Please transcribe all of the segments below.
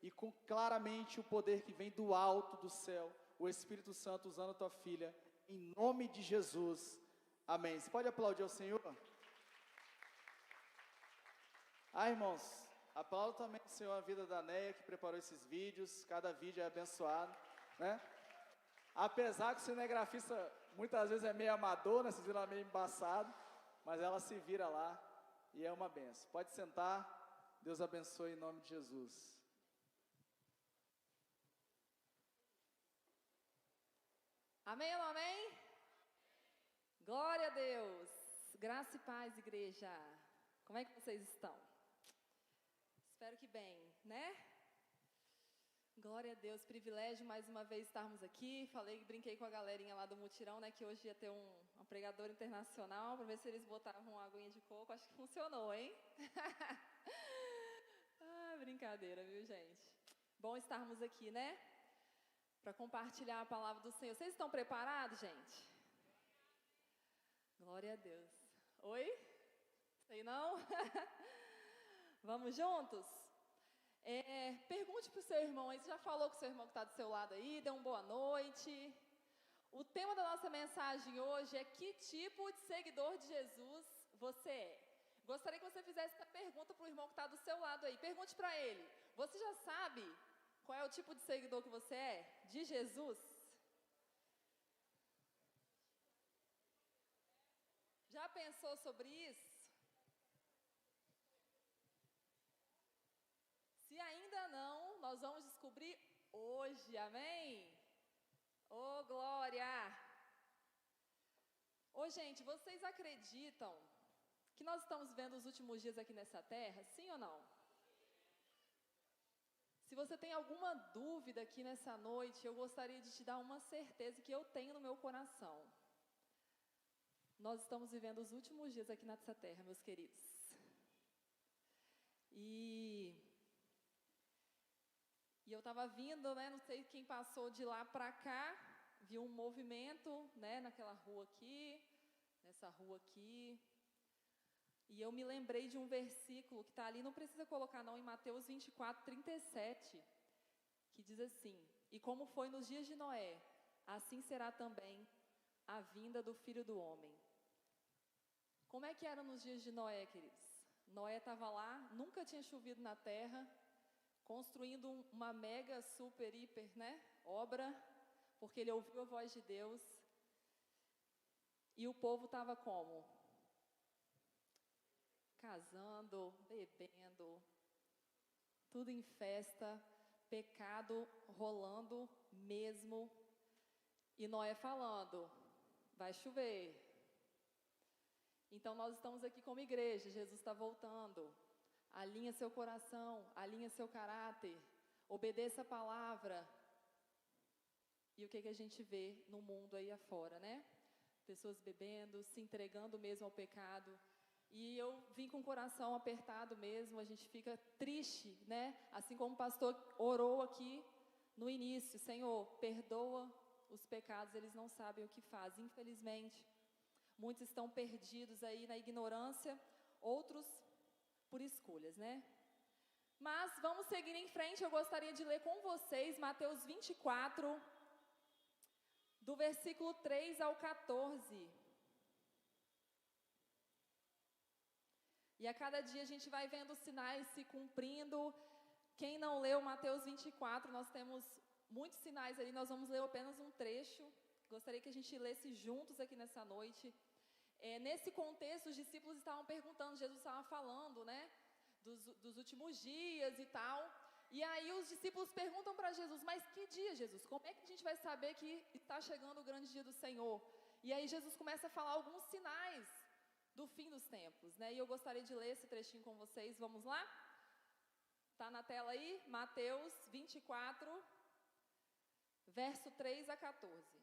e com claramente o poder que vem do alto do céu, o Espírito Santo usando a tua filha, em nome de Jesus. Amém. Você pode aplaudir ao Senhor? Irmãos, aplaudo também o Senhor a vida da Neia, que preparou esses vídeos. Cada vídeo é abençoado, né? Apesar que o cinegrafista muitas vezes é meio amador, né? Vocês viram ela meio embaçado, mas ela se vira lá e é uma benção. Pode sentar, Deus abençoe em nome de Jesus. Amém ou não amém? Glória a Deus. Graça e paz, igreja. Como é que vocês estão? Espero que bem, né? Glória a Deus, privilégio mais uma vez estarmos aqui. Brinquei com a galerinha lá do mutirão, né? Que hoje ia ter um pregador internacional, para ver se eles botavam uma aguinha de coco. Acho que funcionou, hein? Brincadeira, viu, gente? Bom estarmos aqui, né? Para compartilhar a palavra do Senhor. Vocês estão preparados, gente? Glória a Deus. Oi? Sei não? Vamos juntos? Pergunte para o seu irmão aí, você já falou com o seu irmão que está do seu lado aí, dê uma boa noite. O tema da nossa mensagem hoje é: que tipo de seguidor de Jesus você é? Gostaria que você fizesse essa pergunta para o irmão que está do seu lado aí. Pergunte para ele: você já sabe qual é o tipo de seguidor que você é? De Jesus? Já pensou sobre isso? Se ainda não, nós vamos descobrir hoje, amém? Ô, glória! Ô, gente, vocês acreditam que nós estamos vivendo os últimos dias aqui nessa terra? Sim ou não? Se você tem alguma dúvida aqui nessa noite, eu gostaria de te dar uma certeza que eu tenho no meu coração. Nós estamos vivendo os últimos dias aqui nessa terra, meus queridos. E eu estava vindo, né, não sei quem passou de lá para cá, viu um movimento, né, naquela rua aqui, nessa rua aqui. E eu me lembrei de um versículo que está ali, não precisa colocar não, em Mateus 24:37, que diz assim: e como foi nos dias de Noé, assim será também a vinda do Filho do Homem. Como é que era nos dias de Noé, queridos? Noé estava lá, nunca tinha chovido na terra, construindo uma mega, super, hiper, né, obra, porque ele ouviu a voz de Deus. E o povo estava como? Casando, bebendo, tudo em festa, pecado rolando mesmo. E Noé falando: vai chover. Então nós estamos aqui como igreja, Jesus está voltando. Alinha seu coração, alinha seu caráter, obedeça a palavra. E o que a gente vê no mundo aí afora, né? Pessoas bebendo, se entregando mesmo ao pecado. E eu vim com o coração apertado mesmo, a gente fica triste, né? Assim como o pastor orou aqui no início: Senhor, perdoa os pecados, eles não sabem o que fazem. Infelizmente, muitos estão perdidos aí na ignorância, outros por escolhas, né? Mas vamos seguir em frente. Eu gostaria de ler com vocês Mateus 24, do versículo 3 ao 14. E a cada dia a gente vai vendo os sinais se cumprindo. Quem não leu Mateus 24, nós temos muitos sinais ali, nós vamos ler apenas um trecho. Gostaria que a gente lesse juntos aqui nessa noite. Nesse contexto, os discípulos estavam perguntando, Jesus estava falando, né, dos últimos dias e tal. E aí os discípulos perguntam para Jesus: mas que dia, Jesus? Como é que a gente vai saber que está chegando o grande dia do Senhor? E aí Jesus começa a falar alguns sinais do fim dos tempos, né? E eu gostaria de ler esse trechinho com vocês. Vamos lá? Está na tela aí? Mateus 24, verso 3 a 14.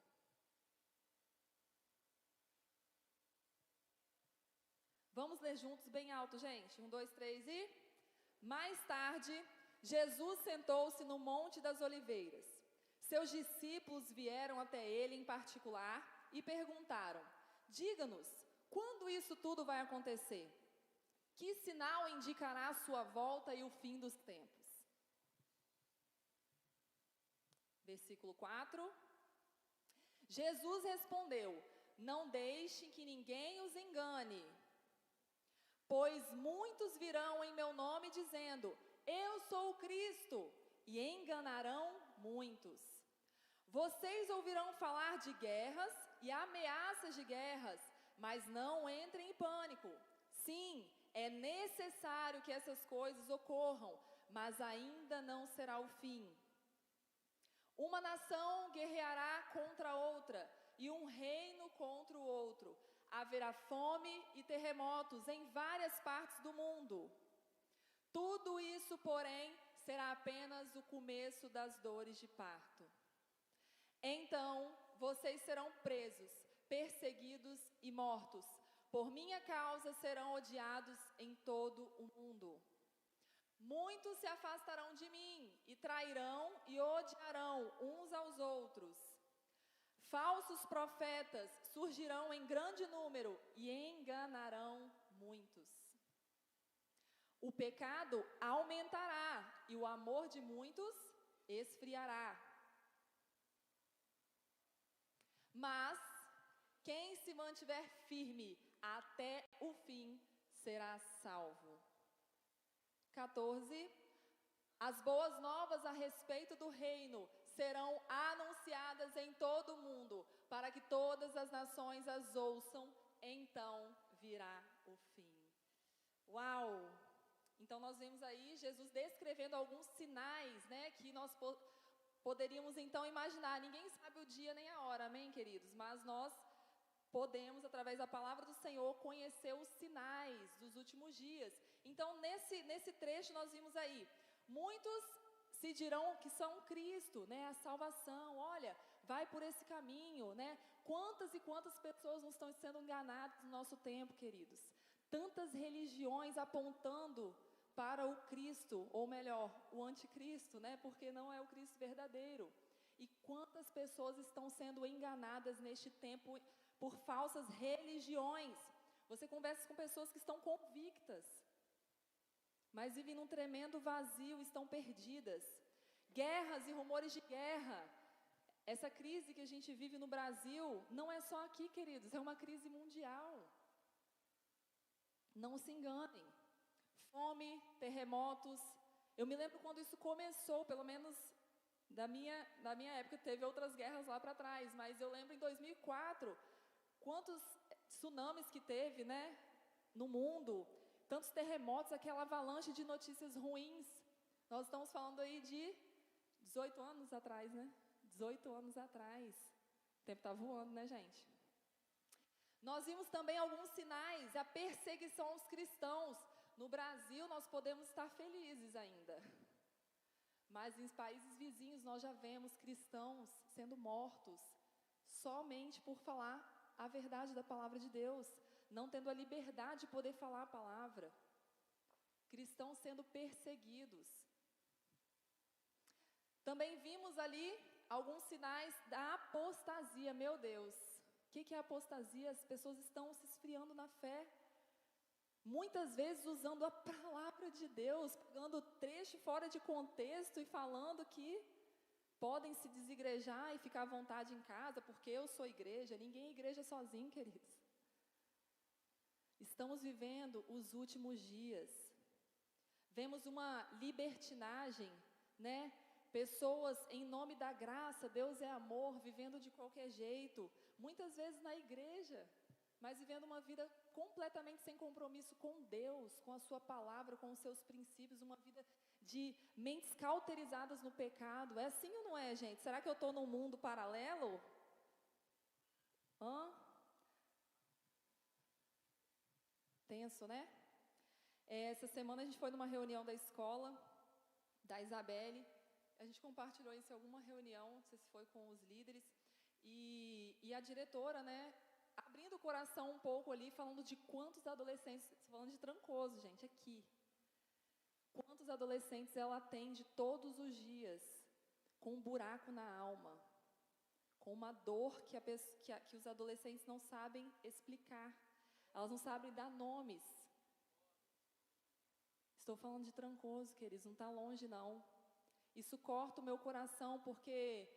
Vamos ler juntos bem alto, gente. 1, 2, 3 e... Mais tarde, Jesus sentou-se no Monte das Oliveiras. Seus discípulos vieram até ele em particular e perguntaram: diga-nos, quando isso tudo vai acontecer? Que sinal indicará a sua volta e o fim dos tempos? Versículo 4. Jesus respondeu: não deixem que ninguém os engane, pois muitos virão em meu nome dizendo: eu sou o Cristo, e enganarão muitos. Vocês ouvirão falar de guerras e ameaças de guerras, mas não entrem em pânico. Sim, é necessário que essas coisas ocorram, mas ainda não será o fim. Uma nação guerreará contra outra, e um reino contra o outro. Haverá fome e terremotos em várias partes do mundo. Tudo isso, porém, será apenas o começo das dores de parto. Então, vocês serão presos, perseguidos e mortos. Por minha causa serão odiados em todo o mundo. Muitos se afastarão de mim e trairão e odiarão uns aos outros. Falsos profetas surgirão em grande número e enganarão muitos. O pecado aumentará e o amor de muitos esfriará. Mas quem se mantiver firme até o fim será salvo. 14. As boas novas a respeito do reino serão anunciadas em todo o mundo, para que todas as nações as ouçam, então virá o fim. Uau! Então nós vemos aí Jesus descrevendo alguns sinais, né, que nós poderíamos então imaginar. Ninguém sabe o dia nem a hora, amém, queridos? Mas nós podemos, através da palavra do Senhor, conhecer os sinais dos últimos dias. Então, nesse trecho nós vimos aí, muitos se dirão que são Cristo, né, a salvação. Olha, vai por esse caminho, né? Quantas e quantas pessoas não estão sendo enganadas no nosso tempo, queridos? Tantas religiões apontando para o Cristo, ou melhor, o anticristo, né? Porque não é o Cristo verdadeiro. E quantas pessoas estão sendo enganadas neste tempo por falsas religiões? Você conversa com pessoas que estão convictas, mas vivem num tremendo vazio, estão perdidas. Guerras e rumores de guerra. Essa crise que a gente vive no Brasil não é só aqui, queridos, é uma crise mundial. Não se enganem. Fome, terremotos. Eu me lembro quando isso começou, pelo menos da minha época, teve outras guerras lá para trás, mas eu lembro em 2004, quantos tsunamis que teve, né, no mundo, tantos terremotos, aquela avalanche de notícias ruins. Nós estamos falando aí de 18 anos atrás, né? 18 anos atrás. O tempo está voando, né, gente? Nós vimos também alguns sinais, a perseguição aos cristãos. No Brasil, nós podemos estar felizes ainda. Mas em países vizinhos, nós já vemos cristãos sendo mortos somente por falar a verdade da palavra de Deus, não tendo a liberdade de poder falar a palavra. Cristãos sendo perseguidos. Também vimos ali alguns sinais da apostasia. Meu Deus, o que é apostasia? As pessoas estão se esfriando na fé. Muitas vezes usando a palavra de Deus, pegando trecho fora de contexto e falando que podem se desigrejar e ficar à vontade em casa, porque eu sou igreja. Ninguém é igreja sozinho, queridos. Estamos vivendo os últimos dias. Vemos uma libertinagem, né? Pessoas em nome da graça, Deus é amor, vivendo de qualquer jeito. Muitas vezes na igreja, mas vivendo uma vida completamente sem compromisso com Deus, com a sua palavra, com os seus princípios, uma vida de mentes cauterizadas no pecado. É assim ou não é, gente? Será que eu estou num mundo paralelo? Tenso, né? Essa semana a gente foi numa reunião da escola, da Isabelle. A gente compartilhou isso em alguma reunião, não sei se foi com os líderes. E a diretora, né, abrindo o coração um pouco ali, falando de quantos adolescentes, falando de Trancoso, gente, aqui. Quantos adolescentes ela atende todos os dias, com um buraco na alma, com uma dor que os adolescentes não sabem explicar, elas não sabem dar nomes. Estou falando de Trancoso, queridos, não está longe não. Isso corta o meu coração, porque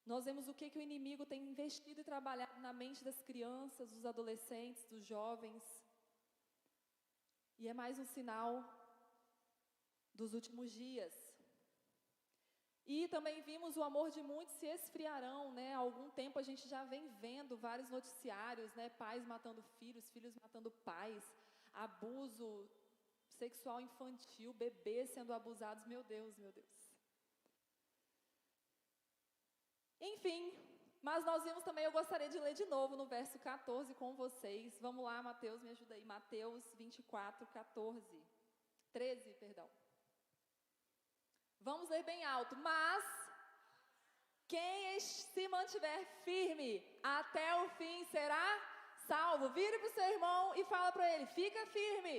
Nós vemos o que o inimigo tem investido e trabalhado na mente das crianças, dos adolescentes, dos jovens. E é mais um sinal dos últimos dias. E também vimos o amor de muitos se esfriarão, né? Há algum tempo a gente já vem vendo vários noticiários, né? Pais matando filhos, filhos matando pais, abuso sexual infantil, bebês sendo abusados, meu Deus, meu Deus. Enfim, mas nós vimos também, eu gostaria de ler de novo no verso 14 com vocês. Vamos lá, Mateus, me ajuda aí. Mateus 24, 14. 13, perdão. Vamos ler bem alto. Mas quem se mantiver firme até o fim será salvo. Vire para o seu irmão e fala para ele, fica firme.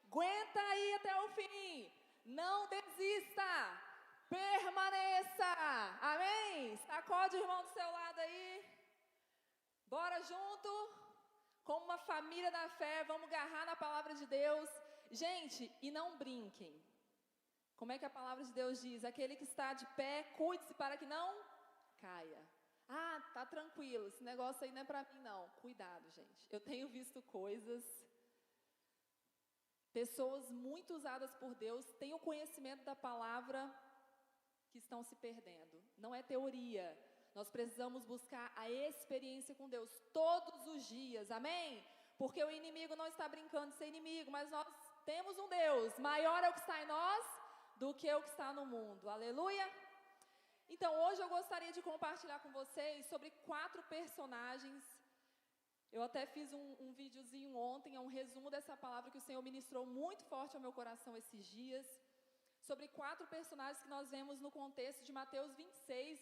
Aguenta aí até o fim. Não desista. Permaneça. Amém? Sacode o irmão do seu lado aí. Bora junto. Como uma família da fé, vamos agarrar na palavra de Deus. Gente, e não brinquem. Como é que a palavra de Deus diz? Aquele que está de pé, cuide-se para que não caia. Ah, tá tranquilo, esse negócio aí não é para mim não. Cuidado, gente. Eu tenho visto coisas, pessoas muito usadas por Deus, têm o conhecimento da palavra, que estão se perdendo. Não é teoria. Nós precisamos buscar a experiência com Deus todos os dias, amém? Porque o inimigo não está brincando de ser inimigo, mas nós temos um Deus, maior é o que está em nós do que o que está no mundo, aleluia? Então hoje eu gostaria de compartilhar com vocês sobre 4 personagens. Eu até fiz um videozinho ontem, é um resumo dessa palavra que o Senhor ministrou muito forte ao meu coração esses dias, sobre 4 personagens que nós vemos no contexto de Mateus 26.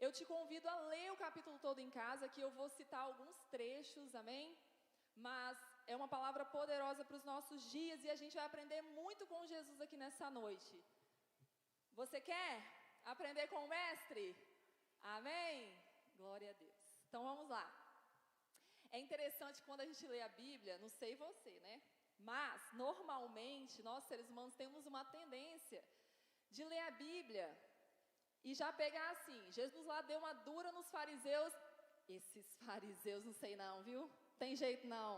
Eu te convido a ler o capítulo todo em casa, que eu vou citar alguns trechos, amém? Mas é uma palavra poderosa para os nossos dias e a gente vai aprender muito com Jesus aqui nessa noite. Você quer aprender com o mestre? Amém? Glória a Deus. Então vamos lá. É interessante quando a gente lê a Bíblia, não sei você, né? Mas, normalmente, nós seres humanos temos uma tendência de ler a Bíblia e já pegar assim, Jesus lá deu uma dura nos fariseus. Esses fariseus, não sei não, viu? Tem jeito não.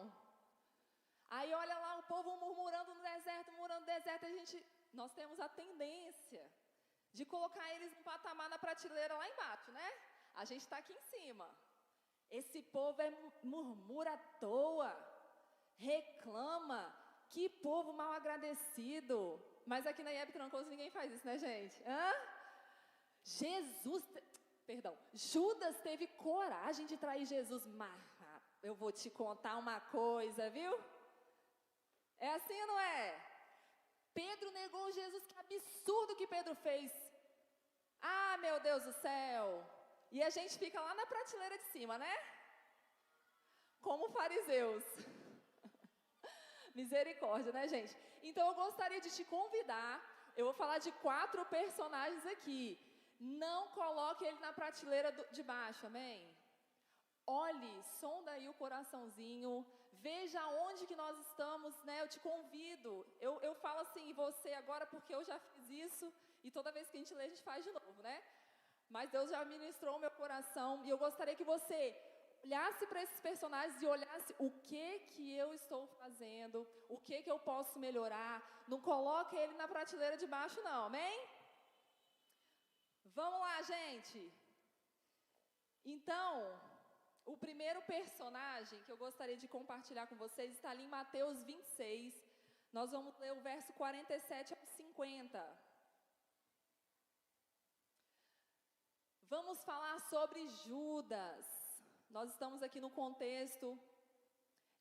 Aí olha lá o povo murmurando no deserto, nós temos a tendência de colocar eles no patamar na prateleira lá embaixo, né? A gente está aqui em cima. Esse povo murmura à toa, reclama, que povo mal agradecido. Mas aqui na IEB Trancoso ninguém faz isso, né, gente? Judas teve coragem de trair Jesus, mas eu vou te contar uma coisa, viu? É assim ou não é? Pedro negou Jesus, que absurdo que Pedro fez. Ah, meu Deus do céu! E a gente fica lá na prateleira de cima, né? Como fariseus. Misericórdia, né, gente? Então eu gostaria de te convidar, eu vou falar de 4 personagens aqui. Não coloque ele na prateleira de baixo, amém? Olhe, sonda aí o coraçãozinho, veja onde que nós estamos, né? Eu te convido, eu falo assim, você agora porque eu já fiz isso, e toda vez que a gente lê, a gente faz de novo, né? Mas Deus já ministrou o meu coração, e eu gostaria que você olhasse para esses personagens e olhasse o que eu estou fazendo, o que eu posso melhorar. Não coloque ele na prateleira de baixo não, amém? Vamos lá, gente. Então, o primeiro personagem que eu gostaria de compartilhar com vocês está ali em Mateus 26. Nós vamos ler o verso 47 ao 50. Vamos falar sobre Judas. Nós estamos aqui no contexto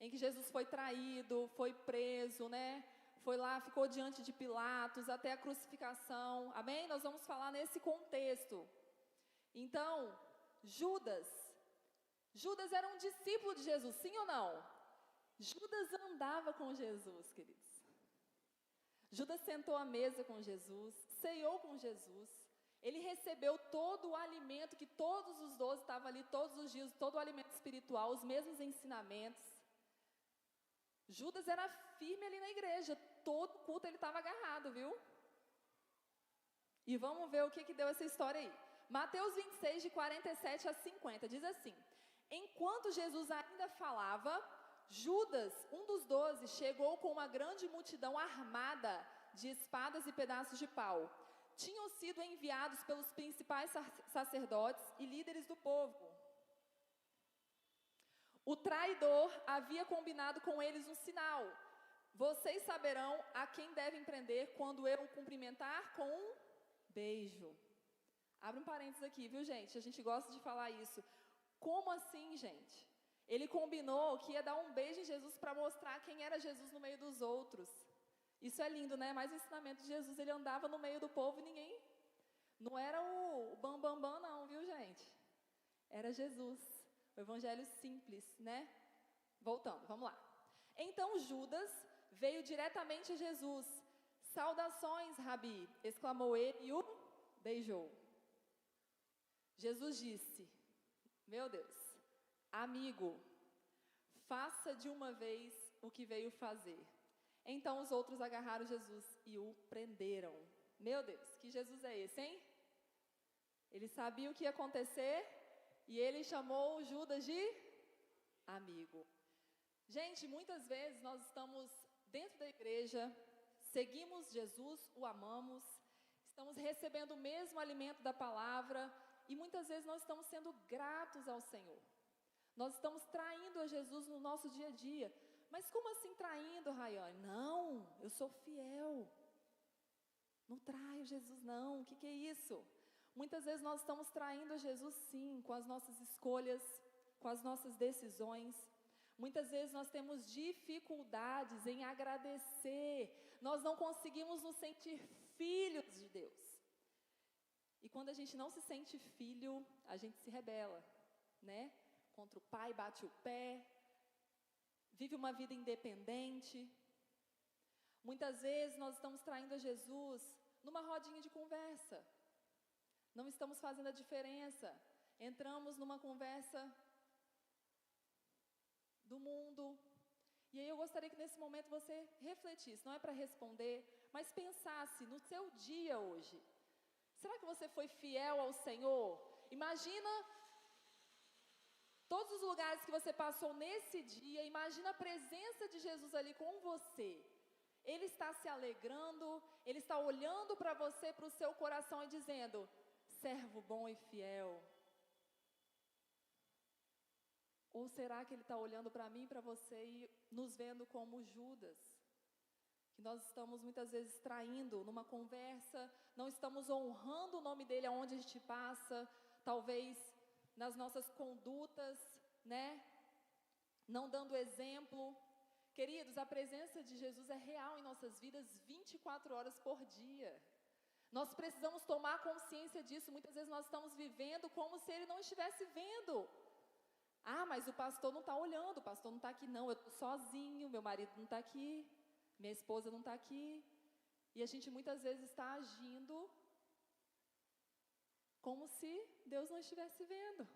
em que Jesus foi traído, foi preso, né? Foi lá, ficou diante de Pilatos até a crucificação. Amém? Nós vamos falar nesse contexto. Então, Judas era um discípulo de Jesus, sim ou não? Judas andava com Jesus, queridos. Judas sentou à mesa com Jesus, ceiou com Jesus. Ele recebeu todo o alimento que todos os 12 estavam ali todos os dias, todo o alimento espiritual, os mesmos ensinamentos. Judas era firme ali na igreja, todo culto ele estava agarrado, viu? E vamos ver o que deu essa história aí. Mateus 26, de 47 a 50, diz assim: enquanto Jesus ainda falava, Judas, um dos 12, chegou com uma grande multidão armada de espadas e pedaços de pau. Tinham sido enviados pelos principais sacerdotes e líderes do povo. O traidor havia combinado com eles um sinal: vocês saberão a quem devem prender quando eu o cumprimentar com um beijo. Abre um parênteses aqui, viu, gente? A gente gosta de falar isso. Como assim, gente? Ele combinou que ia dar um beijo em Jesus para mostrar quem era Jesus no meio dos outros. Isso é lindo, né? Mas o ensinamento de Jesus, ele andava no meio do povo e ninguém... Não era o bam, bam, bam, não, viu, gente? Era Jesus. O evangelho simples, né? Voltando, vamos lá. Então Judas veio diretamente a Jesus. Saudações, Rabi, exclamou ele e o beijou. Jesus disse: meu Deus, amigo, faça de uma vez o que veio fazer. Então os outros agarraram Jesus e o prenderam. Meu Deus, que Jesus é esse, hein? Ele sabia o que ia acontecer e ele chamou Judas de amigo. Gente, muitas vezes nós estamos dentro da igreja, seguimos Jesus, o amamos, estamos recebendo o mesmo alimento da palavra e muitas vezes nós estamos sendo gratos ao Senhor. Nós estamos traindo a Jesus no nosso dia a dia. Mas como assim traindo, Rayane? Não, eu sou fiel. Não traio Jesus, não. O que é isso? Muitas vezes nós estamos traindo a Jesus, sim, com as nossas escolhas, com as nossas decisões. Muitas vezes nós temos dificuldades em agradecer. Nós não conseguimos nos sentir filhos de Deus. E quando a gente não se sente filho, a gente se rebela, né? Contra o pai, bate o pé, vive uma vida independente. Muitas vezes nós estamos traindo a Jesus numa rodinha de conversa. Não estamos fazendo a diferença. Entramos numa conversa do mundo. E aí eu gostaria que nesse momento você refletisse, não é para responder, mas pensasse no seu dia hoje. Será que você foi fiel ao Senhor? Imagina todos os lugares que você passou nesse dia, imagina a presença de Jesus ali com você. Ele está se alegrando, Ele está olhando para você, para o seu coração e dizendo: servo bom e fiel. Ou será que Ele está olhando para mim, para você e nos vendo como Judas? Que nós estamos muitas vezes traindo numa conversa, não estamos honrando o nome dEle aonde a gente passa, talvez nas nossas condutas, né? Não dando exemplo. Queridos, a presença de Jesus é real em nossas vidas 24 horas por dia. Nós precisamos tomar consciência disso. Muitas vezes nós estamos vivendo como se Ele não estivesse vendo. Ah, mas o pastor não está olhando, o pastor não está aqui não, eu estou sozinho, meu marido não está aqui, minha esposa não está aqui. E a gente muitas vezes está agindo como se Deus não estivesse vendo.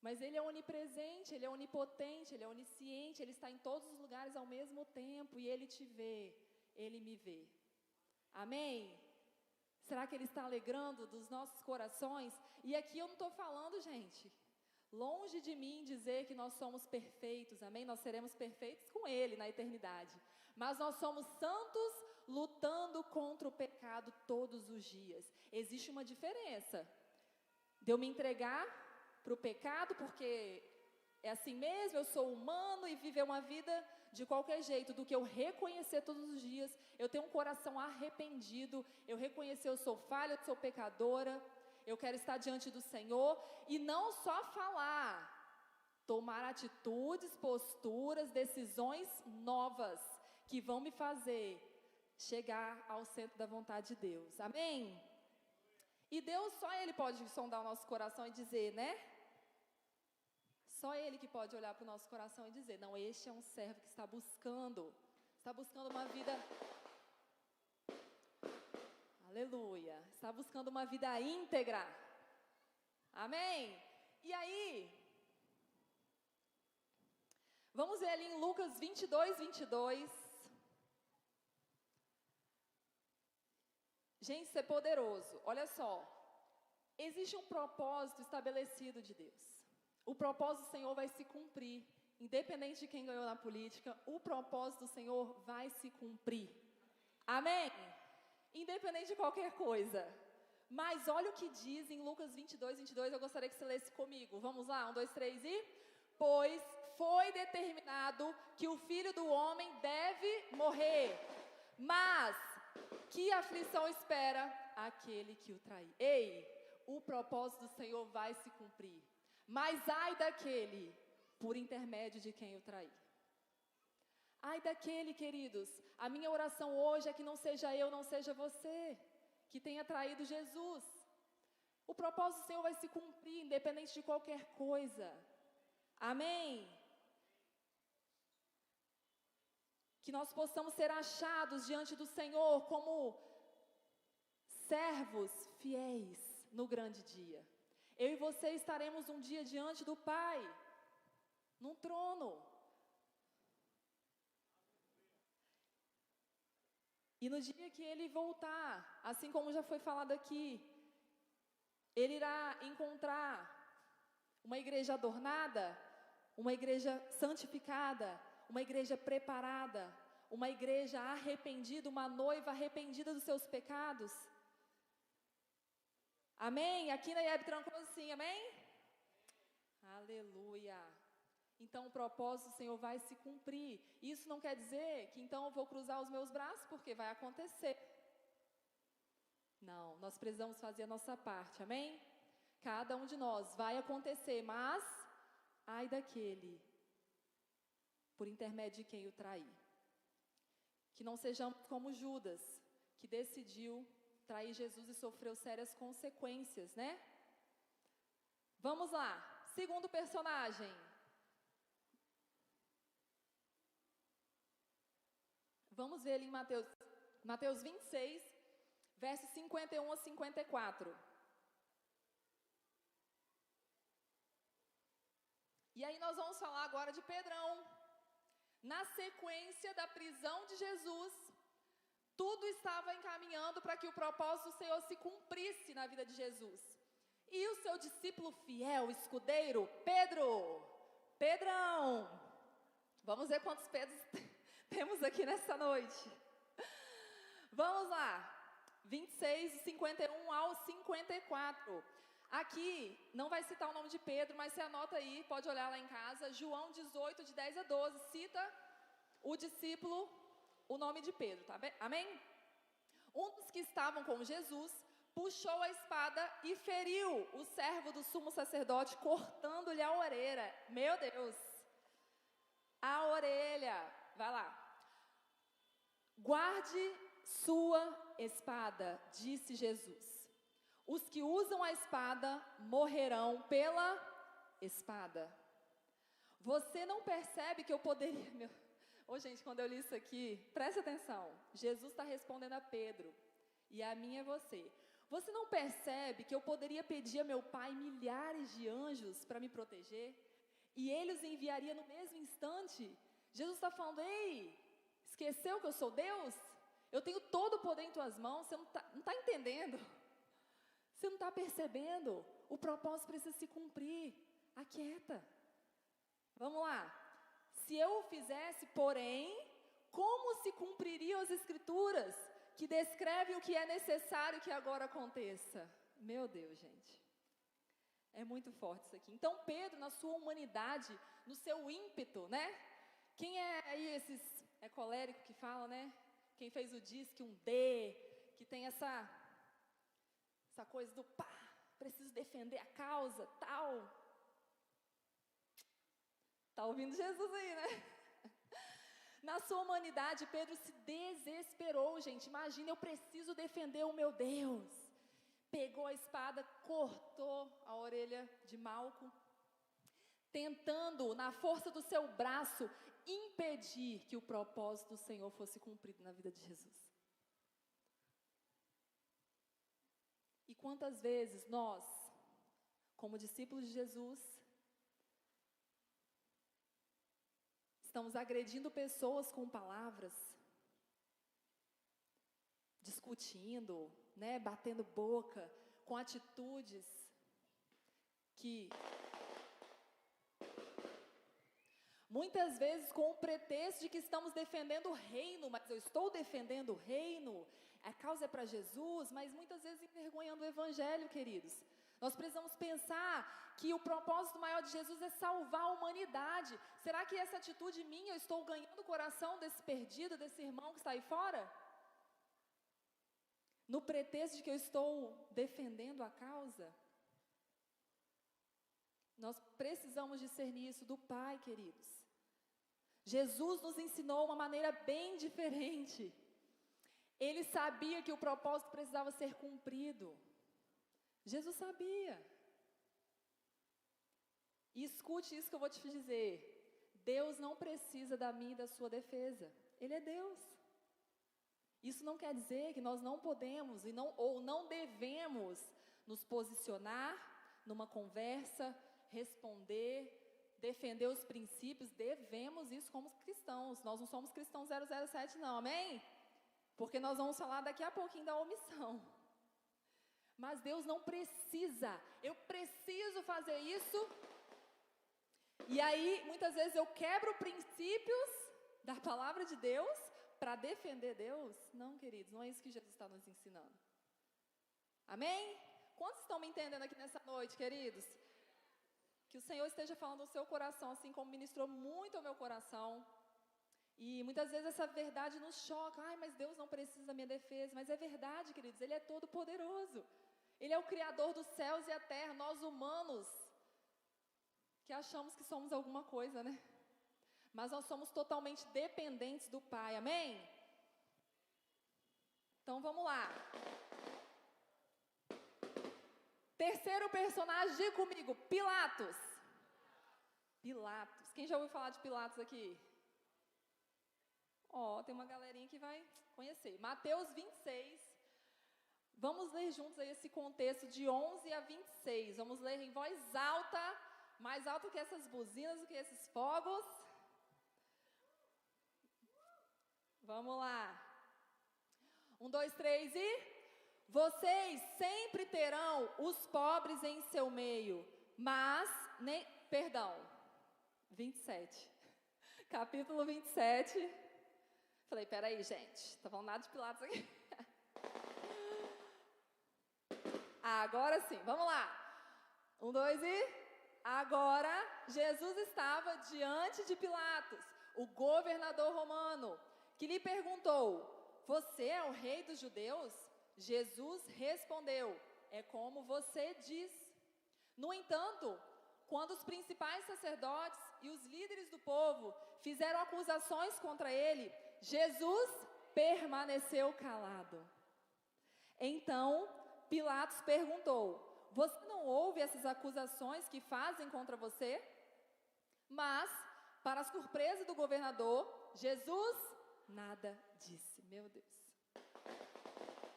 Mas Ele é onipresente, Ele é onipotente, Ele é onisciente, Ele está em todos os lugares ao mesmo tempo e Ele te vê, Ele me vê. Amém? Será que Ele está alegrando dos nossos corações? E aqui eu não estou falando, gente, longe de mim dizer que nós somos perfeitos, amém? Nós seremos perfeitos com Ele na eternidade. Mas nós somos santos lutando contra o pecado todos os dias. Existe uma diferença de eu me entregar para o pecado, porque é assim mesmo, eu sou humano e viver uma vida de qualquer jeito, do que eu reconhecer todos os dias, eu tenho um coração arrependido, eu reconhecer eu sou falha, eu sou pecadora, eu quero estar diante do Senhor, e não só falar, tomar atitudes, posturas, decisões novas, que vão me fazer chegar ao centro da vontade de Deus, amém? E Deus, só Ele pode sondar o nosso coração e dizer, né? Só Ele que pode olhar para o nosso coração e dizer, não, este é um servo que está buscando uma vida, aleluia, está buscando uma vida íntegra, amém? E aí, vamos ver ali em Lucas 22, 22, gente, isso é poderoso, olha só, Existe um propósito estabelecido de Deus. O propósito do Senhor vai se cumprir. Independente de quem ganhou na política, o propósito do Senhor vai se cumprir. Amém? Independente de qualquer coisa. Mas olha o que diz em Lucas 22, eu gostaria que você lesse comigo. Vamos lá, 1, 2, 3 e... Pois foi determinado que o Filho do Homem deve morrer, mas que aflição espera aquele que o trair. Ei, o propósito do Senhor vai se cumprir, mas ai daquele por intermédio de quem o trair. Ai daquele, queridos, a minha oração hoje é que não seja eu, não seja você, que tenha traído Jesus. O propósito do Senhor vai se cumprir, independente de qualquer coisa. Amém? Que nós possamos ser achados diante do Senhor como servos fiéis no grande dia. Eu e você estaremos um dia diante do Pai, num trono. E no dia que Ele voltar, assim como já foi falado aqui, Ele irá encontrar uma igreja adornada, uma igreja santificada, uma igreja preparada, uma igreja arrependida, uma noiva arrependida dos seus pecados. Amém? Aqui na IEB Trancoso, sim, amém? Aleluia. Então o propósito do Senhor vai se cumprir. Isso não quer dizer que então eu vou cruzar os meus braços, porque vai acontecer. Não, nós precisamos fazer a nossa parte, amém? Cada um de nós vai acontecer, mas ai daquele por intermédio de quem o trair. Que não sejamos como Judas, que decidiu trair Jesus e sofreu sérias consequências, né? Vamos lá, segundo personagem. Vamos ver ali em Mateus 26, versos 51 a 54. E aí nós vamos falar agora de Pedrão. Na sequência da prisão de Jesus, tudo estava encaminhando para que o propósito do Senhor se cumprisse na vida de Jesus. E o seu discípulo fiel, escudeiro, Pedrão. Vamos ver quantos Pedros temos aqui nessa noite. Vamos lá. 26, 51 ao 54. Aqui, não vai citar o nome de Pedro, mas você anota aí, pode olhar lá em casa. João 18, de 10 a 12, cita o discípulo, o nome de Pedro, tá bem? Amém? Um dos que estavam com Jesus puxou a espada e feriu o servo do sumo sacerdote, cortando-lhe a orelha. Meu Deus! A orelha. Vai lá. Guarde sua espada, disse Jesus. Os que usam a espada morrerão pela espada. Você não percebe que eu poderia... gente, quando eu li isso aqui, preste atenção. Jesus está respondendo a Pedro. E a mim é você. Você não percebe que eu poderia pedir a meu Pai milhares de anjos para me proteger? E Ele os enviaria no mesmo instante? Jesus está falando, ei, esqueceu que eu sou Deus? Eu tenho todo o poder em tuas mãos, você não está entendendo? Você não está percebendo? O propósito precisa se cumprir. Aquieta. Vamos lá. Se eu o fizesse, porém, como se cumpririam as Escrituras que descrevem o que é necessário que agora aconteça? Meu Deus, gente. É muito forte isso aqui. Então, Pedro, na sua humanidade, no seu ímpeto, né? Quem é aí esses colérico que fala, né? Quem fez o disque, um D, que tem essa coisa do pá, preciso defender a causa, tal. Tá ouvindo Jesus aí, né? Na sua humanidade, Pedro se desesperou, gente. Imagina, eu preciso defender o meu Deus. Pegou a espada, cortou a orelha de Malco, tentando, na força do seu braço, impedir que o propósito do Senhor fosse cumprido na vida de Jesus. E quantas vezes nós, como discípulos de Jesus, estamos agredindo pessoas com palavras, discutindo, né, batendo boca, com atitudes que muitas vezes com o pretexto de que estamos defendendo o reino, mas eu estou defendendo o reino, a causa é para Jesus, mas muitas vezes envergonhando o evangelho, queridos. Nós precisamos pensar que o propósito maior de Jesus é salvar a humanidade. Será que essa atitude minha, eu estou ganhando o coração desse perdido, desse irmão que está aí fora? No pretexto de que eu estou defendendo a causa? Nós precisamos discernir isso do Pai, queridos. Jesus nos ensinou uma maneira bem diferente. Ele sabia que o propósito precisava ser cumprido. Jesus sabia. E escute isso que eu vou te dizer. Deus não precisa da minha e da sua defesa. Ele é Deus. Isso não quer dizer que nós não podemos ou não devemos nos posicionar numa conversa, responder, defender os princípios. Devemos isso como cristãos. Nós não somos cristãos 007 não, amém? Porque nós vamos falar daqui a pouquinho da omissão. Mas Deus não precisa. Eu preciso fazer isso. E aí, muitas vezes eu quebro princípios da palavra de Deus para defender Deus. Não, queridos, não é isso que Jesus está nos ensinando. Amém? Quantos estão me entendendo aqui nessa noite, queridos? Que o Senhor esteja falando no seu coração, assim como ministrou muito ao meu coração. E muitas vezes essa verdade nos choca. Ai, mas Deus não precisa da minha defesa. Mas é verdade, queridos, Ele é todo poderoso. Ele é o Criador dos céus e a terra. Nós humanos, que achamos que somos alguma coisa, né? Mas nós somos totalmente dependentes do Pai, amém? Então vamos lá. Terceiro personagem, diga comigo, Pilatos. Pilatos. Quem já ouviu falar de Pilatos aqui? Tem uma galerinha que vai conhecer. Mateus 26. Vamos ler juntos aí esse contexto de 11 a 26. Vamos ler em voz alta, mais alto que essas buzinas, do que esses fogos. Vamos lá. 1, 2, 3 e... Vocês sempre terão os pobres em seu meio, mas... Perdão. 27. Capítulo 27. Falei, peraí, gente. Tá falando nada de Pilatos aqui. Agora sim, vamos lá. 1, 2 e... Agora, Jesus estava diante de Pilatos, o governador romano, que lhe perguntou, você é o rei dos judeus? Jesus respondeu, é como você diz. No entanto, quando os principais sacerdotes e os líderes do povo fizeram acusações contra ele, Jesus permaneceu calado. Então, Pilatos perguntou, você não ouve essas acusações que fazem contra você? Mas, para a surpresa do governador, Jesus nada disse. Meu Deus.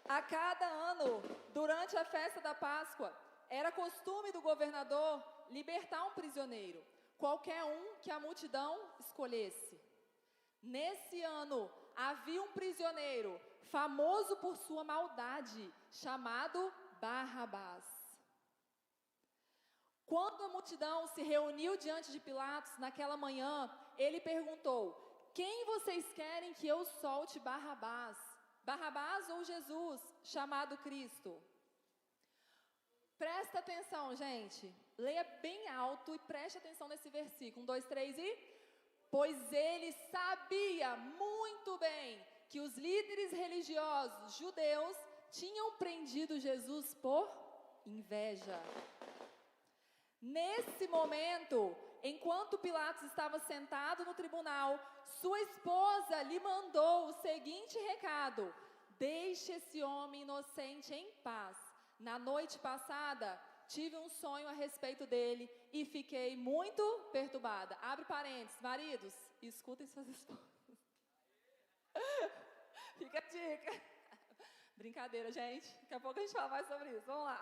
A cada ano, durante a festa da Páscoa, era costume do governador libertar um prisioneiro, qualquer um que a multidão escolhesse. Nesse ano, havia um prisioneiro, famoso por sua maldade, chamado Barrabás. Quando a multidão se reuniu diante de Pilatos naquela manhã, ele perguntou, quem vocês querem que eu solte Barrabás? Barrabás ou Jesus, chamado Cristo? Presta atenção, gente. Leia bem alto e preste atenção nesse versículo. 1, 2, 3 e... Pois ele sabia muito bem que os líderes religiosos judeus tinham prendido Jesus por inveja. Nesse momento, enquanto Pilatos estava sentado no tribunal, sua esposa lhe mandou o seguinte recado, deixe esse homem inocente em paz. Na noite passada, tive um sonho a respeito dele e fiquei muito perturbada. Abre parênteses, maridos, escutem suas esposas. Fica a dica. Brincadeira, gente. Daqui a pouco a gente fala mais sobre isso. Vamos lá.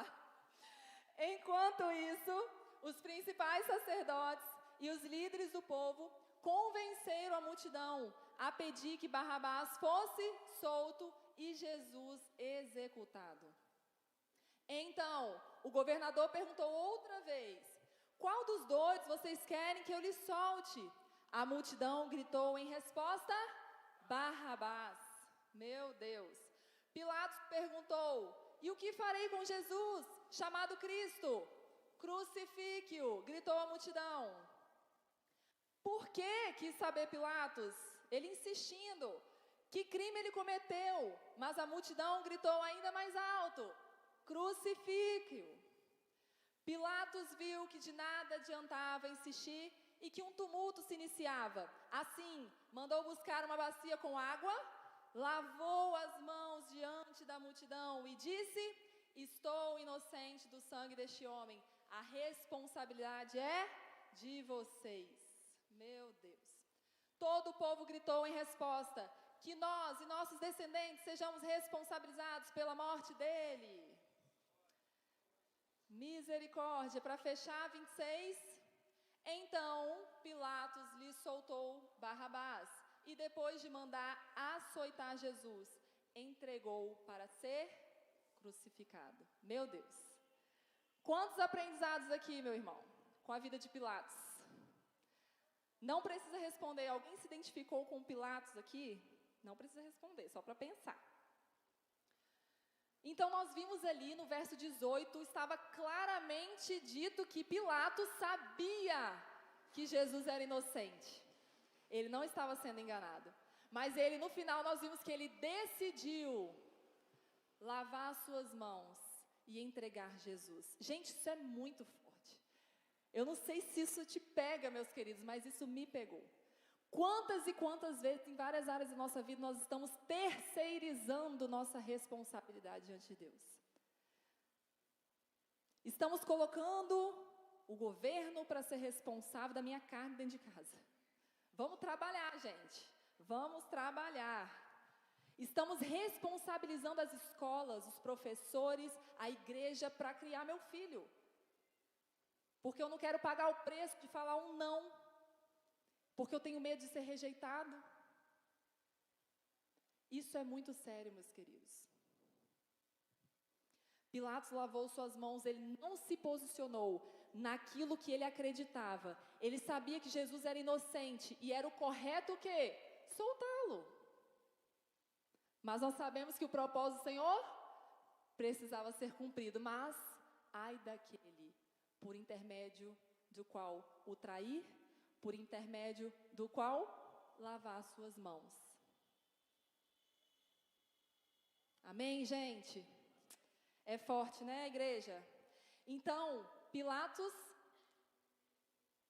Enquanto isso, os principais sacerdotes e os líderes do povo convenceram a multidão a pedir que Barrabás fosse solto e Jesus executado. Então, governador perguntou outra vez: qual dos dois vocês querem que eu lhe solte? A multidão gritou em resposta: Barrabás. Meu Deus. Pilatos perguntou: e o que farei com Jesus, chamado Cristo? Crucifique-o, gritou a multidão. Por que quis saber Pilatos? Ele insistindo. Que crime ele cometeu? Mas a multidão gritou ainda mais alto: crucifique-o. Pilatos viu que de nada adiantava insistir e que um tumulto se iniciava. Assim, mandou buscar uma bacia com água, lavou as mãos diante da multidão e disse: estou inocente do sangue deste homem. A responsabilidade é de vocês. Meu Deus. Todo o povo gritou em resposta: que nós e nossos descendentes sejamos responsabilizados pela morte dele. Misericórdia. Para fechar, 26. Então Pilatos lhe soltou Barrabás e, depois de mandar açoitar Jesus, entregou para ser crucificado. Meu Deus. Quantos aprendizados aqui, meu irmão, com a vida de Pilatos? Não precisa responder. Alguém se identificou com Pilatos aqui? Não precisa responder, só para pensar. Então nós vimos ali no verso 18, estava claramente dito que Pilatos sabia que Jesus era inocente. Ele não estava sendo enganado. Mas ele, no final, nós vimos que ele decidiu lavar as suas mãos e entregar Jesus. Gente, isso é muito forte. Eu não sei se isso te pega, meus queridos, mas isso me pegou. Quantas e quantas vezes, em várias áreas da nossa vida, nós estamos terceirizando nossa responsabilidade diante de Deus. Estamos colocando o governo para ser responsável da minha carne dentro de casa. Vamos trabalhar, gente. Vamos trabalhar. Estamos responsabilizando as escolas, os professores, a igreja para criar meu filho. Porque eu não quero pagar o preço de falar um não. Porque eu tenho medo de ser rejeitado. Isso é muito sério, meus queridos. Pilatos lavou suas mãos, ele não se posicionou naquilo que ele acreditava. Ele sabia que Jesus era inocente e era o correto o quê? Soltá-lo. Mas nós sabemos que o propósito do Senhor precisava ser cumprido. Mas, ai daquele por intermédio do qual o trair, por intermédio do qual lavar as suas mãos. Amém, gente? É forte, né, igreja? Então, Pilatos,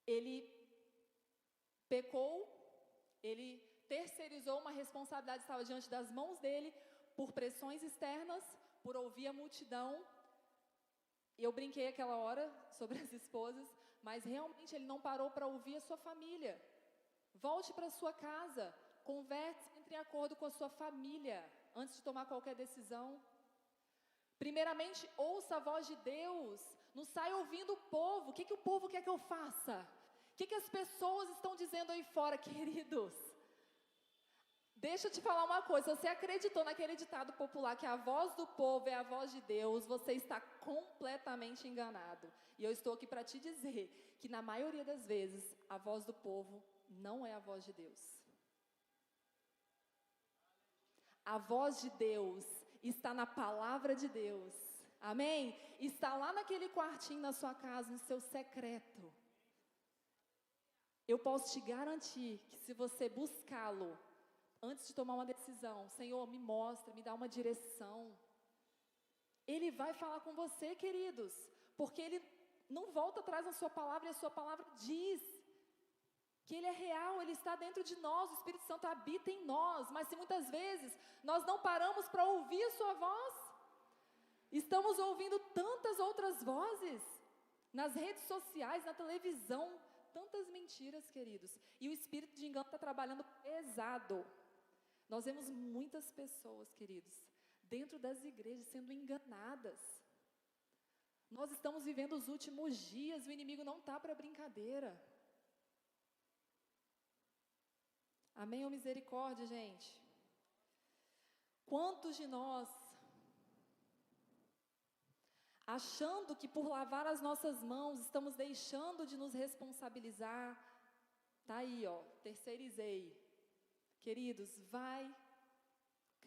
ele pecou, ele terceirizou uma responsabilidade que estava diante das mãos dele, por pressões externas, por ouvir a multidão. Eu brinquei aquela hora sobre as esposas, mas realmente ele não parou para ouvir a sua família. Volte para a sua casa, converse, entre em acordo com a sua família, antes de tomar qualquer decisão. Primeiramente, ouça a voz de Deus, não saia ouvindo o povo. O que o povo quer que eu faça? O que as pessoas estão dizendo aí fora, queridos? Deixa eu te falar uma coisa, você acreditou naquele ditado popular que a voz do povo é a voz de Deus, você está completamente enganado. E eu estou aqui para te dizer que na maioria das vezes, a voz do povo não é a voz de Deus. A voz de Deus está na palavra de Deus. Amém? Está lá naquele quartinho na sua casa, no seu secreto. Eu posso te garantir que se você buscá-lo, antes de tomar uma decisão, Senhor, me mostra, me dá uma direção. Ele vai falar com você, queridos, porque Ele não volta atrás na sua palavra, e a sua palavra diz que Ele é real, Ele está dentro de nós, o Espírito Santo habita em nós, mas se muitas vezes nós não paramos para ouvir a sua voz, estamos ouvindo tantas outras vozes, nas redes sociais, na televisão, tantas mentiras, queridos, e o espírito de engano está trabalhando pesado. Nós vemos muitas pessoas, queridos, dentro das igrejas sendo enganadas. Nós estamos vivendo os últimos dias, o inimigo não está para brincadeira. Amém ou misericórdia, gente? Quantos de nós achando que por lavar as nossas mãos estamos deixando de nos responsabilizar. Tá aí, ó, terceirizei. Queridos, vai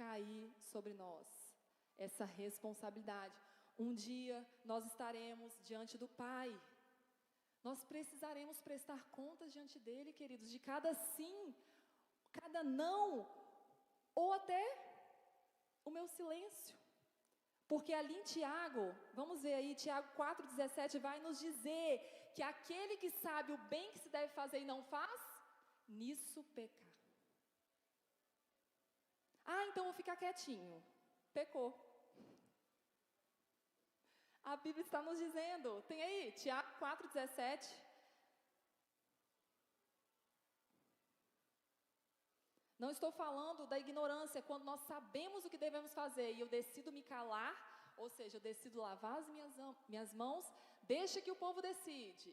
cair sobre nós essa responsabilidade. Um dia nós estaremos diante do Pai. Nós precisaremos prestar contas diante dele, queridos, de cada sim, cada não, ou até o meu silêncio. Porque ali em Tiago, vamos ver aí, Tiago 4,17 vai nos dizer que aquele que sabe o bem que se deve fazer e não faz, nisso peca. Ah, então eu vou ficar quietinho. Pecou. A Bíblia está nos dizendo, tem aí, Tiago 4,17. Não estou falando da ignorância, quando nós sabemos o que devemos fazer e eu decido me calar, ou seja, eu decido lavar as minhas mãos, deixa que o povo decide.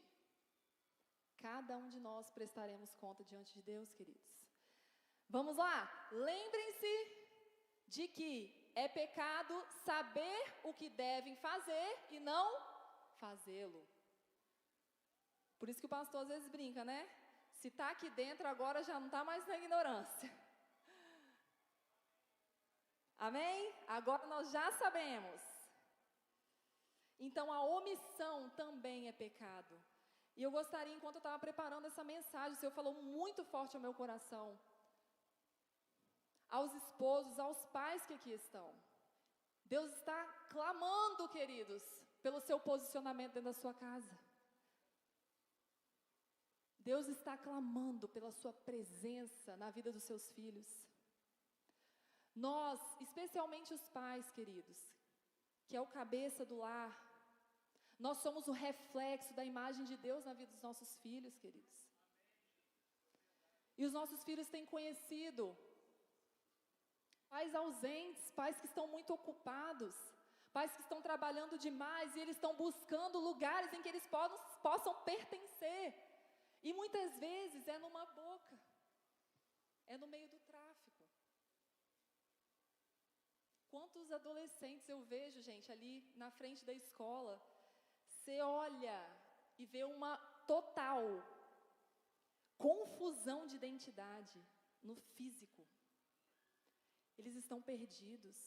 Cada um de nós prestaremos conta diante de Deus, queridos. Vamos lá, lembrem-se de que é pecado saber o que devem fazer e não fazê-lo. Por isso que o pastor às vezes brinca, né? Se está aqui dentro, agora já não está mais na ignorância. Amém? Agora nós já sabemos. Então a omissão também é pecado. E eu gostaria, enquanto eu estava preparando essa mensagem, o Senhor falou muito forte ao meu coração. Aos esposos, aos pais que aqui estão. Deus está clamando, queridos, pelo seu posicionamento dentro da sua casa. Deus está clamando pela sua presença na vida dos seus filhos. Nós, especialmente os pais, queridos, que é o cabeça do lar, nós somos o reflexo da imagem de Deus na vida dos nossos filhos, queridos. E os nossos filhos têm conhecido pais ausentes, pais que estão muito ocupados, pais que estão trabalhando demais e eles estão buscando lugares em que eles possam pertencer. E muitas vezes é numa boca, é no meio do tráfico. Quantos adolescentes eu vejo, gente, ali na frente da escola, você olha e vê uma total confusão de identidade no físico. Eles estão perdidos,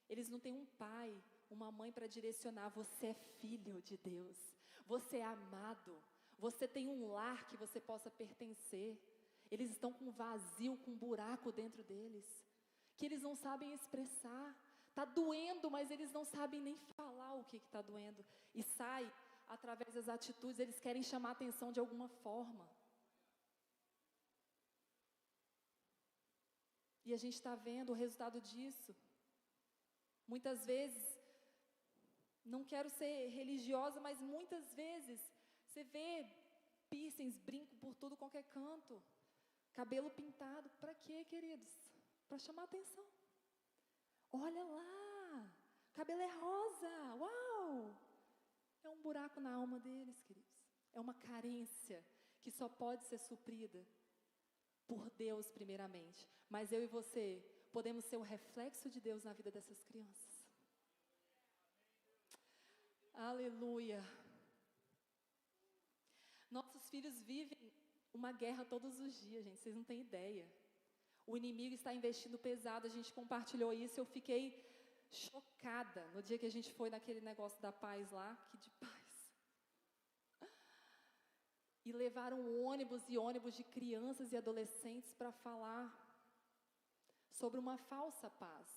eles não têm um pai, uma mãe para direcionar. Você é filho de Deus, você é amado, você tem um lar que você possa pertencer. Eles estão com um vazio, com um buraco dentro deles, que eles não sabem expressar. Está doendo, mas eles não sabem nem falar o que está doendo. E sai, através das atitudes, eles querem chamar a atenção de alguma forma. E a gente está vendo o resultado disso. Muitas vezes, não quero ser religiosa, mas muitas vezes, você vê piercings, brinco por tudo, qualquer canto. Cabelo pintado, para quê, queridos? Para chamar a atenção. Olha lá, cabelo é rosa, uau! É um buraco na alma deles, queridos. É uma carência que só pode ser suprida por Deus primeiramente. Mas eu e você podemos ser o reflexo de Deus na vida dessas crianças. Aleluia. Nossos filhos vivem uma guerra todos os dias, gente, vocês não têm ideia. O inimigo está investindo pesado, a gente compartilhou isso, eu fiquei chocada no dia que a gente foi naquele negócio da paz lá, que de paz. E levaram ônibus e ônibus de crianças e adolescentes para falar sobre uma falsa paz.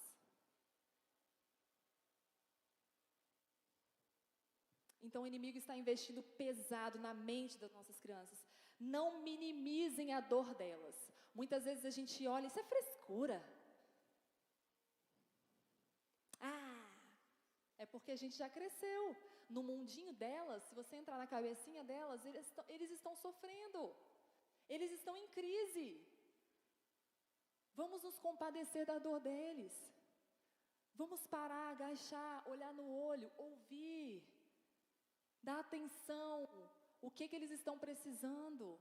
Então o inimigo está investindo pesado na mente das nossas crianças. Não minimizem a dor delas. Muitas vezes a gente olha, isso é frescura. É porque a gente já cresceu. No mundinho delas, se você entrar na cabecinha delas, eles estão sofrendo. Eles estão em crise. Vamos nos compadecer da dor deles. Vamos parar, agachar, olhar no olho, ouvir. Dar atenção. O que eles estão precisando.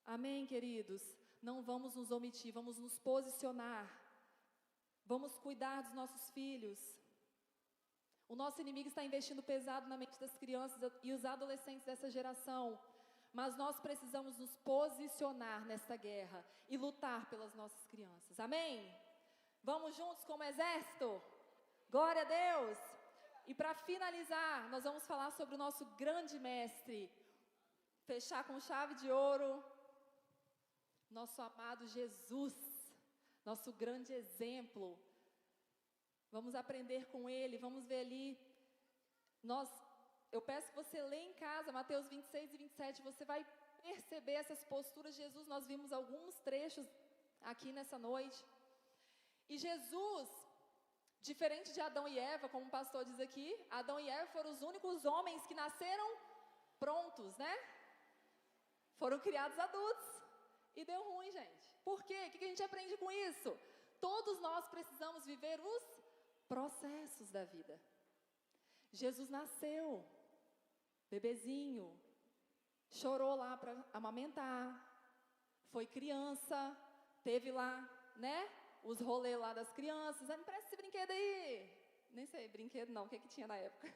Amém, queridos? Não vamos nos omitir, vamos nos posicionar. Vamos cuidar dos nossos filhos. O nosso inimigo está investindo pesado na mente das crianças e os adolescentes dessa geração. Mas nós precisamos nos posicionar nesta guerra e lutar pelas nossas crianças. Amém? Vamos juntos como exército? Glória a Deus! E para finalizar, nós vamos falar sobre o nosso grande mestre. Fechar com chave de ouro. Nosso amado Jesus. Nosso grande exemplo. Vamos aprender com ele, vamos ver ali. Eu peço que você lê em casa, Mateus 26 e 27, você vai perceber essas posturas de Jesus. Nós vimos alguns trechos aqui nessa noite. E Jesus, diferente de Adão e Eva, como o pastor diz aqui, Adão e Eva foram os únicos homens que nasceram prontos, né? Foram criados adultos. E deu ruim, gente. Por quê? O que a gente aprende com isso? Todos nós precisamos viver os processos da vida. Jesus nasceu, bebezinho, chorou lá para amamentar, foi criança, teve lá, né, os rolês lá das crianças. Me empresta esse brinquedo aí. Nem sei, brinquedo não, o que tinha na época?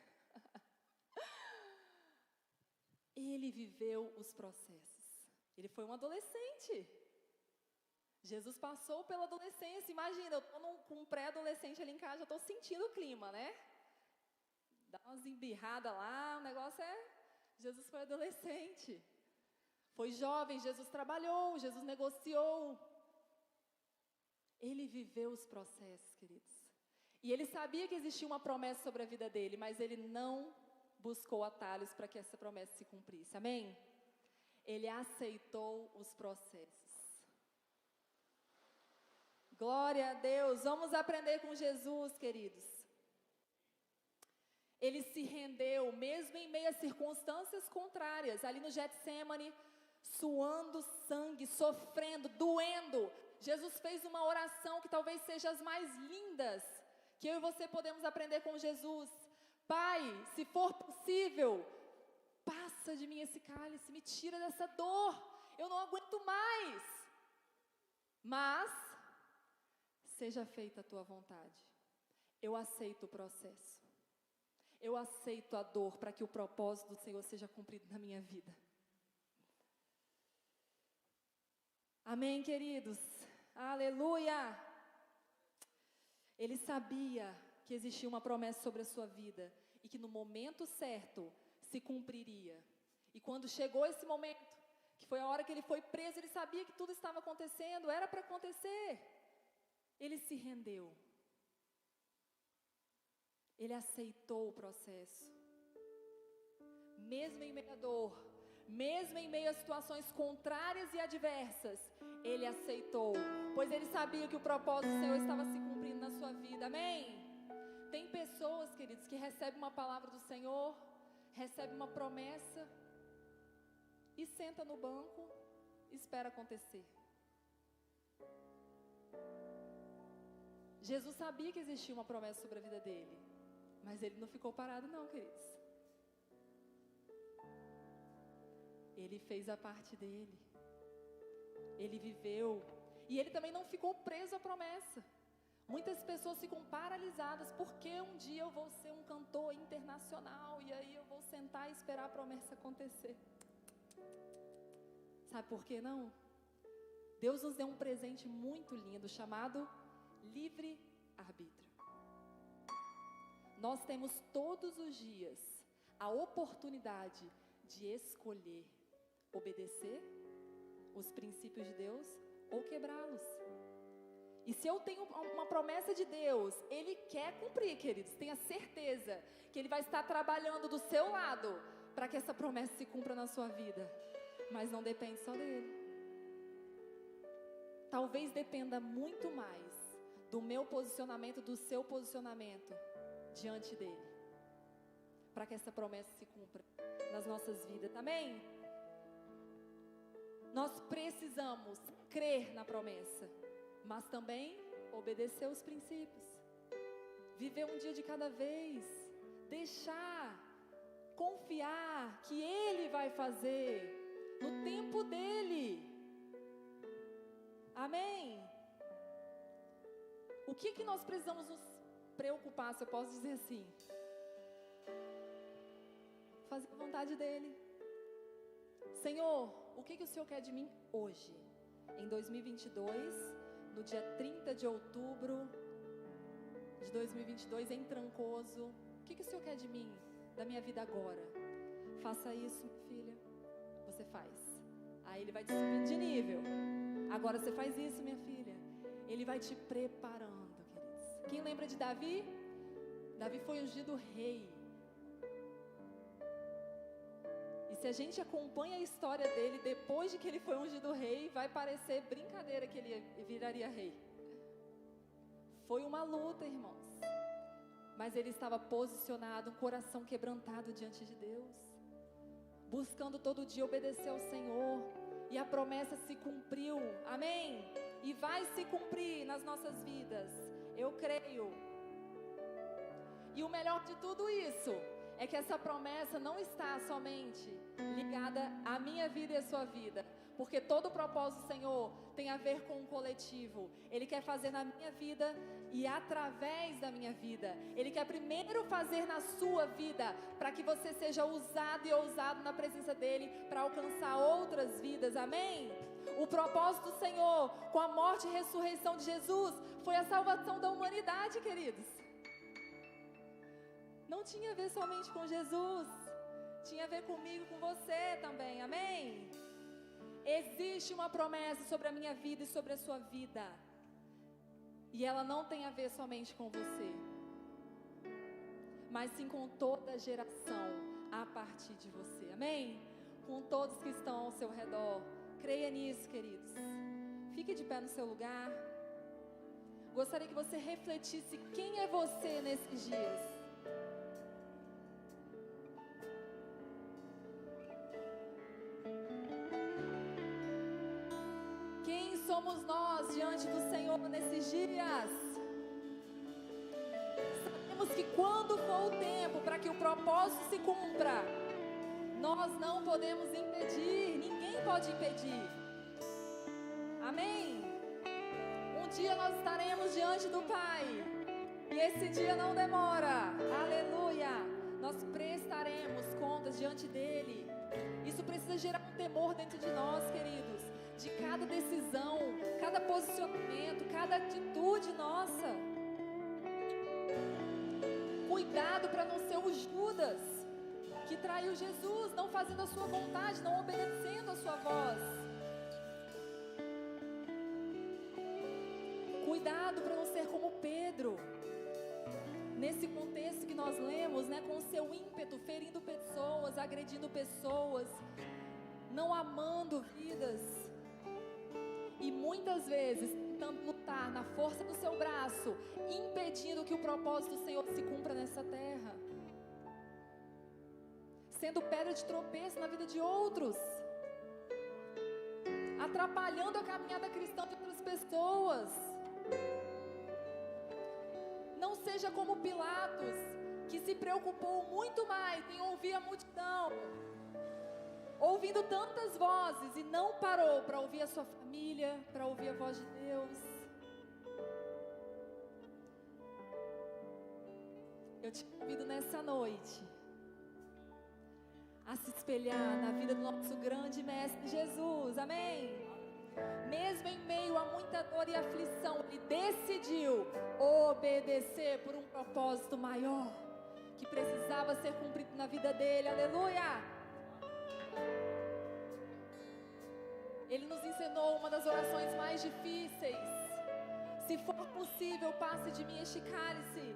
Ele viveu os processos. Ele foi um adolescente. Jesus passou pela adolescência. Imagina, eu estou com um pré-adolescente ali em casa, já estou sentindo o clima, né? Dá umas embirradas lá, o negócio é... Jesus foi adolescente. Foi jovem, Jesus trabalhou, Jesus negociou. Ele viveu os processos, queridos. E ele sabia que existia uma promessa sobre a vida dele, mas ele não buscou atalhos para que essa promessa se cumprisse. Amém? Ele aceitou os processos. Glória a Deus. Vamos aprender com Jesus, queridos. Ele se rendeu, mesmo em meio a circunstâncias contrárias, ali no Getsêmani, suando sangue, sofrendo, doendo. Jesus fez uma oração que talvez seja as mais lindas que eu e você podemos aprender com Jesus. Pai, se for possível, passa de mim esse cálice, me tira dessa dor, eu não aguento mais. Mas, seja feita a tua vontade. Eu aceito o processo. Eu aceito a dor para que o propósito do Senhor seja cumprido na minha vida. Amém, queridos? Aleluia! Ele sabia que existia uma promessa sobre a sua vida e que no momento certo se cumpriria. E quando chegou esse momento, que foi a hora que ele foi preso, ele sabia que tudo estava acontecendo, era para acontecer. Ele se rendeu. Ele aceitou o processo. Mesmo em meio à dor, mesmo em meio a situações contrárias e adversas, ele aceitou, pois ele sabia que o propósito do Senhor estava se cumprindo na sua vida. Amém? Tem pessoas, queridos, que recebem uma palavra do Senhor, recebem uma promessa e senta no banco e espera acontecer. Jesus sabia que existia uma promessa sobre a vida dele, mas ele não ficou parado não, queridos. Ele fez a parte dele. Ele viveu. E ele também não ficou preso à promessa. Muitas pessoas ficam paralisadas porque um dia eu vou ser um cantor internacional e aí eu vou sentar e esperar a promessa acontecer. Sabe por que não? Deus nos deu um presente muito lindo chamado livre-arbítrio. Nós temos todos os dias a oportunidade de escolher obedecer os princípios de Deus ou quebrá-los. E se eu tenho uma promessa de Deus, Ele quer cumprir, queridos. Tenha certeza que Ele vai estar trabalhando do seu lado para que essa promessa se cumpra na sua vida. Mas não depende só dele. Talvez dependa muito mais do meu posicionamento, do seu posicionamento diante dele, para que essa promessa se cumpra nas nossas vidas. Amém? Nós precisamos crer na promessa, mas também obedecer os princípios. Viver um dia de cada vez. Deixar, confiar que Ele vai fazer no tempo dEle. Amém? O que nós precisamos nos preocupar, se eu posso dizer assim? Fazer a vontade dEle. Senhor, o que o Senhor quer de mim hoje? Em 2022, no dia 30 de outubro de 2022, em Trancoso. O que o Senhor quer de mim, da minha vida agora? Faça isso, minha filha. Você faz. Aí Ele vai te subindo de nível. Agora você faz isso, minha filha. Ele vai te preparando, queridos. Quem lembra de Davi? Davi foi ungido rei. E se a gente acompanha a história dele, depois de que ele foi ungido rei, vai parecer brincadeira que ele viraria rei. Foi uma luta, irmãos. Mas ele estava posicionado, um coração quebrantado diante de Deus, buscando todo dia obedecer ao Senhor. E a promessa se cumpriu, amém? E vai se cumprir nas nossas vidas, eu creio. E o melhor de tudo isso é que essa promessa não está somente ligada à minha vida e à sua vida, porque todo o propósito do Senhor tem a ver com o coletivo. Ele quer fazer na minha vida e através da minha vida. Ele quer primeiro fazer na sua vida, para que você seja usado e ousado na presença dEle, para alcançar outras vidas, amém? O propósito do Senhor, com a morte e ressurreição de Jesus, foi a salvação da humanidade, queridos. Não tinha a ver somente com Jesus, tinha a ver comigo, com você também, amém? Existe uma promessa sobre a minha vida e sobre a sua vida, e ela não tem a ver somente com você, mas sim com toda a geração a partir de você, amém? Com todos que estão ao seu redor. Creia nisso, queridos. Fique de pé no seu lugar. Gostaria que você refletisse quem é você nesses dias. Quem somos nós diante do Senhor nesses dias? Sabemos que quando for o tempo para que o propósito se cumpra, nós não podemos impedir, ninguém pode impedir. Amém? Um dia nós estaremos diante do Pai, e esse dia não demora. Aleluia! Nós prestaremos contas diante dEle. Isso precisa gerar um temor dentro de nós, queridos, de cada decisão, cada posicionamento, cada atitude nossa. Cuidado para não ser o Judas que traiu Jesus, não fazendo a sua vontade, não obedecendo a sua voz. Cuidado para não ser como Pedro, nesse contexto que nós lemos, né, com o seu ímpeto, ferindo pessoas, agredindo pessoas, não amando vidas, e muitas vezes tentando lutar na força do seu braço, impedindo que o propósito do Senhor se cumpra nessa terra, sendo pedra de tropeço na vida de outros, atrapalhando a caminhada cristã de outras pessoas. Não seja como Pilatos, que se preocupou muito mais em ouvir a multidão, ouvindo tantas vozes, e não parou para ouvir a sua família, para ouvir a voz de Deus. Eu te convido nessa noite a se espelhar na vida do nosso grande Mestre Jesus, amém? Mesmo em meio a muita dor e aflição, Ele decidiu obedecer por um propósito maior, que precisava ser cumprido na vida dele, aleluia! Ele nos ensinou uma das orações mais difíceis: se for possível, passe de mim este cálice,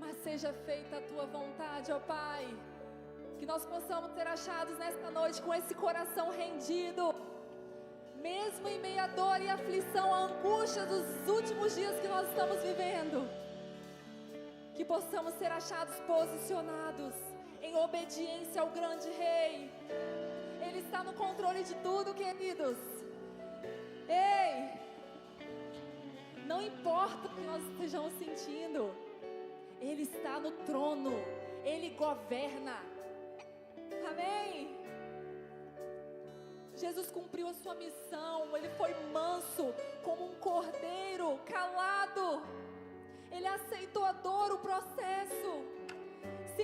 mas seja feita a tua vontade, ó Pai. Que nós possamos ser achados nesta noite com esse coração rendido, mesmo em meio à dor e aflição, a angústia dos últimos dias que nós estamos vivendo. Que possamos ser achados posicionados em obediência ao grande Rei. Ele está no controle de tudo, queridos. Ei, não importa o que nós estejamos sentindo, Ele está no trono, Ele governa. Amém? Jesus cumpriu a sua missão, Ele foi manso como um cordeiro, calado. Ele aceitou a dor, o processo, se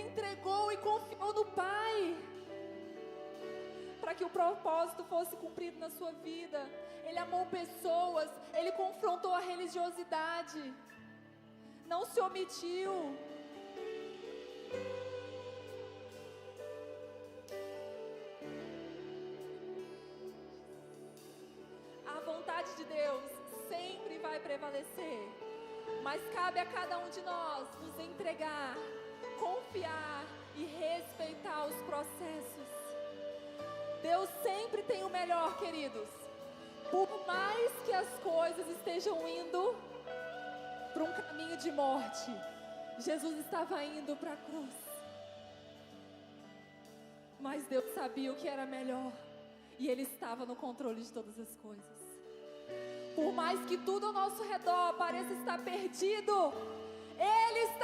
para que o propósito fosse cumprido na sua vida. Ele amou pessoas, ele confrontou a religiosidade, não se omitiu. A vontade de Deus sempre vai prevalecer, mas cabe a cada um de nós nos entregar, confiar e respeitar os processos. Deus sempre tem o melhor, queridos. Por mais que as coisas estejam indo para um caminho de morte, Jesus estava indo para a cruz. Mas Deus sabia o que era melhor e Ele estava no controle de todas as coisas. Por mais que tudo ao nosso redor pareça estar perdido, Ele está